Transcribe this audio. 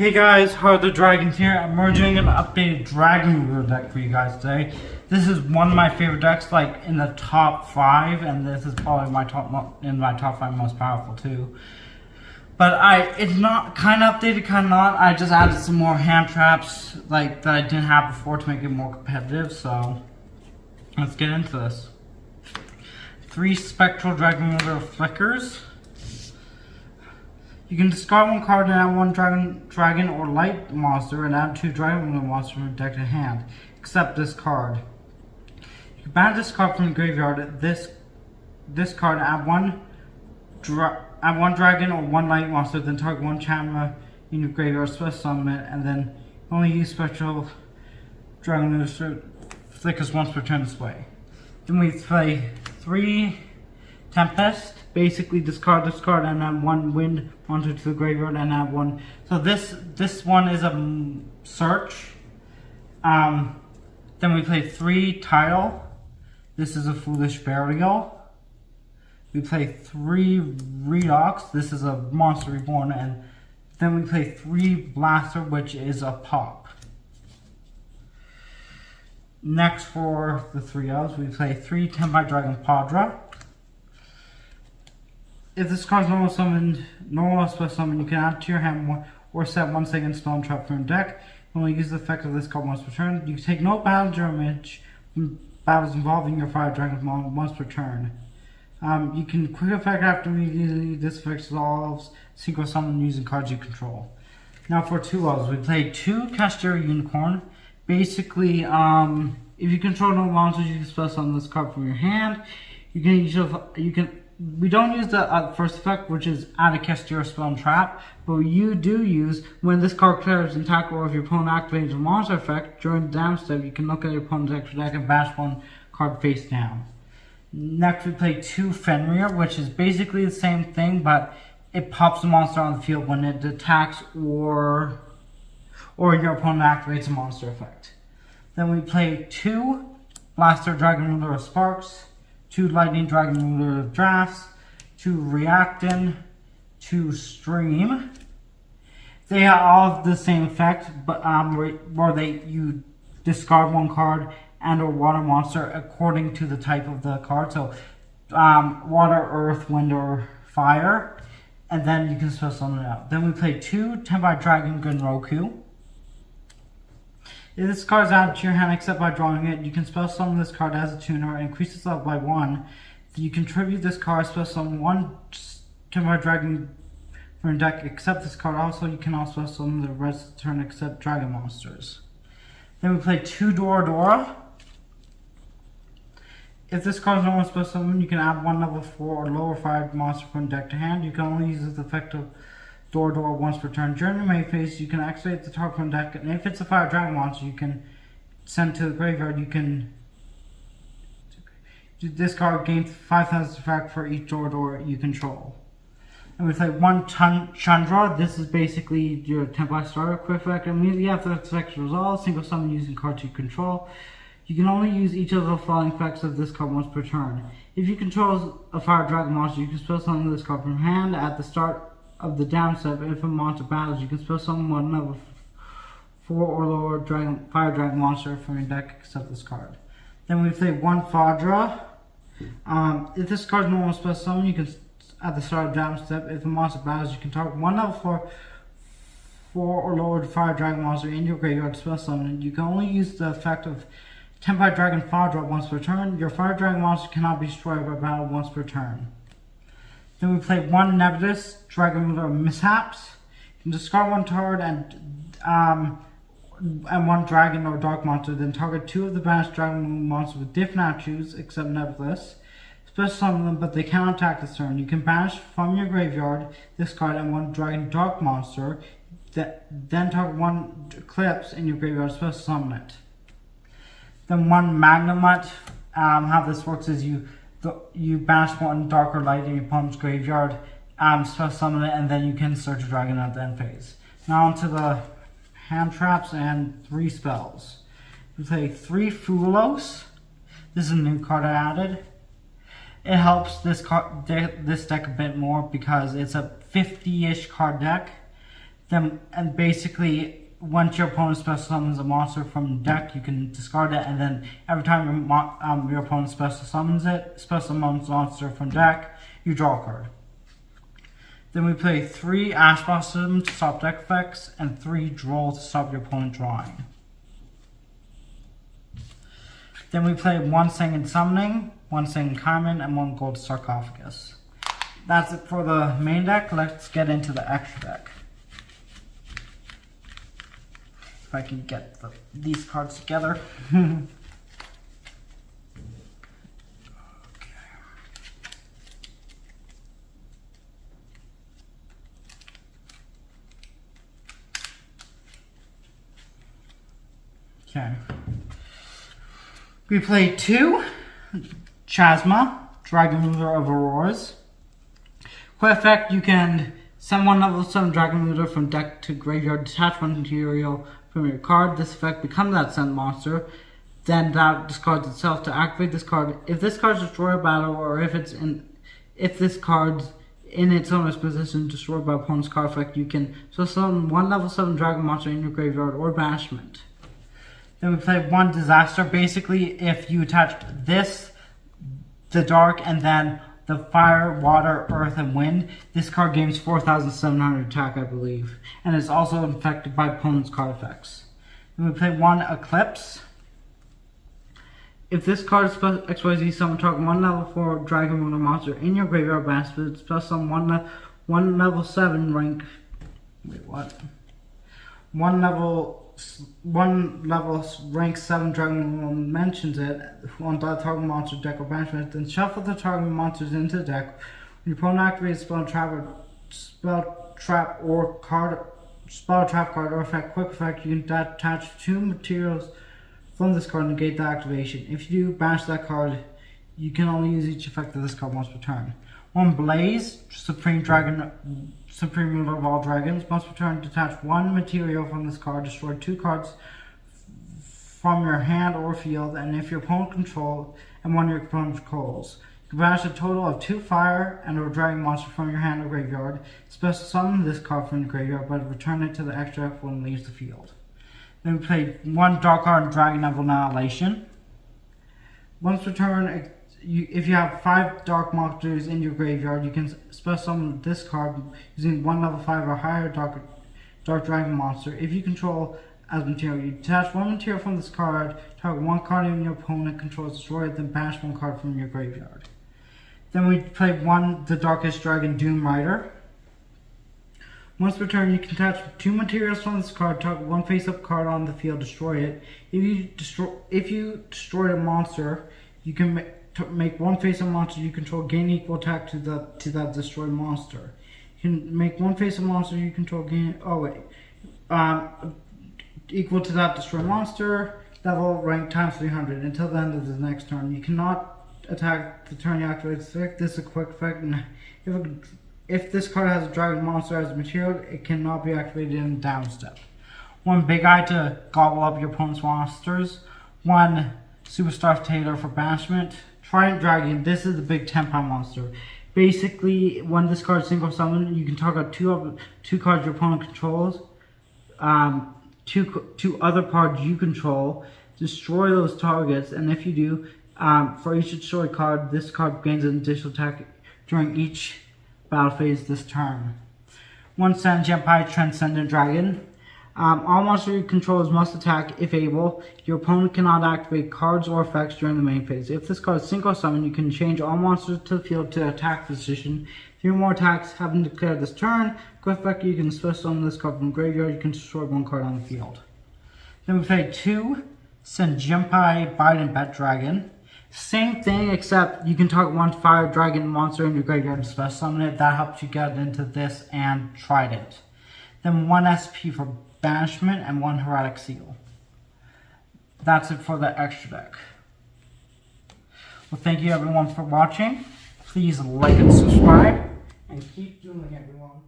Hey guys, Heart of the Dragons here, and we're doing an updated Dragon Ruler deck for you guys today. This is one of my favorite decks, like in the top 5, and this is probably my top 5 most powerful too. But it's not kind of updated, kind of not. I just added some more hand traps like that I didn't have before to make it more competitive. So let's get into this. 3 Spectral Dragon Ruler Flickers. You can discard one card and add one dragon or light monster and add 2 dragon ruler monsters from your deck to hand, except this card. You can ban this card from the graveyard. This card, add one dragon or one light monster, then target one Chandra in your graveyard, special summon it, and then only use Spectral Dragon Ruler Flickers once per turn this way. Then we play 3 Tempest. Basically discard this card and add 1 wind monster to the graveyard and add 1. So this one is a search. Then we play 3 Tidal. This is a Foolish Burial. We play 3 Redox. This is a Monster Reborn. And then we play 3 Blaster, which is a Pop. Next for the 3 elves, we play 3 Tempai Dragon Padra. If this card is normal special summon, you can add to your hand or set 1 second spell and trap from your deck. You only use the effect of this card once per turn. You can take no battle damage from battles involving your Fire Dragon once per turn. You can quick effect after immediately this effect resolves synchro summon using cards you control. Now for 2 elves, we play 2 Castor Unicorn. Basically, if you control no monsters, you can spell summon this card from your hand. We don't use the first effect, which is add a Castor spell and trap, but you do use when this card clears an attack or if your opponent activates a monster effect during the damage step, you can look at your opponent's extra deck and bash 1 card face down. Next, we play 2 Fenrir, which is basically the same thing, but it pops a monster on the field when it attacks or your opponent activates a monster effect. Then we play 2 Blaster Dragon Ruler of Sparks, 2 Lightning Dragon Ruler of Drafts, 2 Reactin, 2 Stream. They all have the same effect, but you discard 1 card and or water monster according to the type of the card. So water, earth, wind, or fire, and then you can spell summon it out. Then we play 2 Tempai Dragon Genroku. If this card is added to your hand except by drawing it, you can spell summon this card as a tuner and increase its level by 1. You contribute this card, spell summon 1 Tempai Dragon from your deck except this card. Also, you can also spell summon the rest of the turn except dragon monsters. Then we play 2 Dora. If this card is normal spell summon, you can add 1 level 4 or lower 5 monster from deck to hand. You can only use the effect of Dora once per turn. During your main phase, you can activate the target from deck, and if it's a Fire Dragon monster, you can send to the graveyard. You can this card gains 5,000 effect for each Dora you control. And we play 1 Chandra. This is basically your Tempai starter quick effect. Immediately after the effect resolves, single summon using cards you control. You can only use each of the following effects of this card once per turn. If you control a Fire Dragon monster, you can spell summon this card from hand at the start of the down step. If a monster battles, you can spell summon 1 level 4 or lower Fire Dragon monster from your deck except this card. Then we play 1 Fadra. If this card is normal spell summon, you can at the start of down step. If a monster battles, you can target 1 level 4 or lower Fire Dragon monster in your graveyard spell summon. You can only use the effect of Tempai Dragon Fadra once per turn. Your Fire Dragon monster cannot be destroyed by battle once per turn. Then we play 1 Nevidus Dragon Ruler Mishaps. You can discard 1 card and 1 dragon or dark monster, then target 2 of the banished dragon monsters with different attributes except Nevidus. Special summon them, but they cannot attack this turn. You can banish from your graveyard this card and 1 dragon dark monster, then target 1 Eclipse in your graveyard, special summon it. Then 1 Magnemite. How this works is you banish 1 dark or light in your opponent's graveyard, special summon it, and then you can search a dragon at the end phase. Now onto the hand traps and 3 spells. We play 3 Fulos. This is a new card I added. It helps this deck a bit more because it's a 50-ish card deck. Then, and basically, once your opponent special summons a monster from the deck, you can discard it, and then every time your opponent special summons a monster from deck, you draw a card. Then we play 3 Ash Blossom to stop deck effects, and 3 Droll to stop your opponent drawing. Then we play 1 Singing Summoning, 1 Singing Kaiman, and 1 Gold Sarcophagus. That's it for the main deck. Let's get into the extra deck. If I can get these cards together. Okay. We play 2 Chasma, Dragon Ruler of Auroras. Quick effect, you can send 1 level 7 Dragon Ruler from deck to graveyard, detach 1 material from your card. This effect becomes that sent monster. Then that discards itself to activate this card. If this card is destroyed by battle, or if this card in its owner's position destroyed by opponent's card effect, you can summon 1 level 7 Dragon monster in your graveyard or banishment. Then we play 1 Disaster. Basically, if you attach this, the dark, and then the fire, water, earth, and wind, this card gains 4,700 attack, I believe. And it's also affected by opponent's card effects. Then we play 1 Eclipse. If this card is XYZ, summon target 1 level 4 Dragon Ruler monster in your graveyard basket, plus some 1 level 7 rank. Wait, what? 1 level rank 7 Dragon Ruler mentions it on that target monster deck or banishment, then shuffle the target monsters into the deck. When your opponent activates spell trap card or effect, quick effect, you can attach 2 materials from this card and negate the activation. If you do banish that card, you can only use each effect of this card once per turn. 1 Blaze, Supreme Ruler of all dragons. Once per turn, detach 1 material from this card, destroy 2 cards from your hand or field, and if your opponent controls, and 1 your opponent controls. You can banish a total of 2 fire and a dragon monster from your hand or graveyard. Special summon this card from the graveyard, but return it to the extra deck when it leaves the field. Then we play 1 Dark Heart Dragon of Annihilation. Once per turn, if you have 5 dark monsters in your graveyard, you can special summon this card using 1 level 5 or higher dark dragon monster. If you control as material, you detach 1 material from this card, target 1 card in your opponent controls, destroy it, then banish 1 card from your graveyard. Then we play 1 The Darkest Dragon Doom Rider. Once per turn, you can attach 2 materials from this card, target 1 face-up card on the field, destroy it. If you destroy a monster, you can make 1 face-up monster you control gain equal attack to that destroyed monster. You can make 1 face-up monster you control gain equal to that destroyed monster, level rank times 300 until the end of the next turn. You cannot attack the turn you activate this effect. This is a quick effect, and if this card has a dragon monster as a material, it cannot be activated in a down step. 1 Big Eye to gobble up your opponent's monsters. 1 Superstar Tailor for banishment. Trident Dragon, this is the big 10-pound monster. Basically, when this card is single summoned, you can target 2 cards your opponent controls, 2 other cards you control, destroy those targets, and if you do, for each destroyed card, this card gains an additional attack during each battle phase this turn. 1 Sanjimpai Transcendent Dragon. All monster you control must attack if able. Your opponent cannot activate cards or effects during the main phase. If this card is single summon, you can change all monsters to the field to attack position. 3 more attacks have been declared this turn. Quick effect, you can special summon this card from the graveyard. You can destroy 1 card on the field. Then we play 2 Sanjimpai Bite and Bet Dragon. Same thing, except you can target 1 fire dragon monster in your graveyard and special summon it. That helps you get into this and Trident. Then 1 SP for banishment and 1 Heretic Seal. That's it for the extra deck. Well, thank you everyone for watching. Please like and subscribe, and keep doing it, everyone.